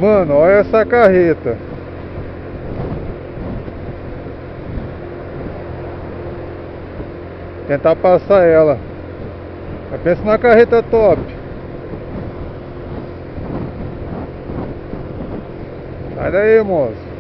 Mano, olha essa carreta. Tentar passar ela. Pensa numa carreta top. Sai daí, moço.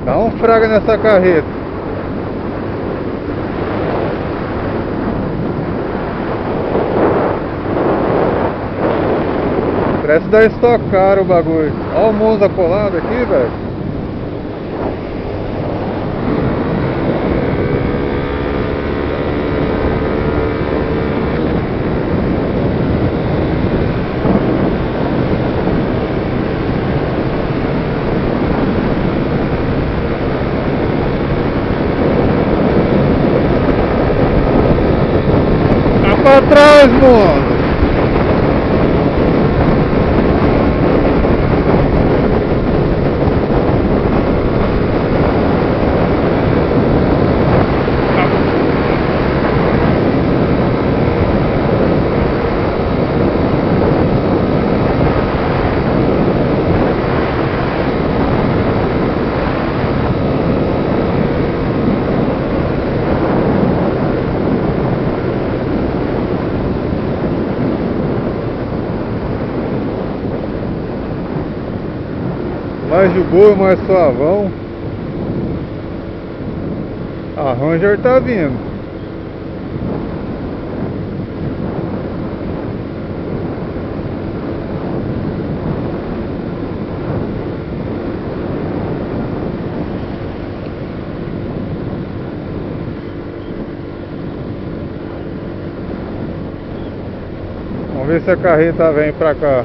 Dá um fraga nessa carreta. Parece da Stock Car o bagulho. Olha o Monza colado aqui, velho. Tá pra trás, mano. Mais de boa, mais suavão. A Ranger tá vindo. Vamos ver se a carreta vem pra cá.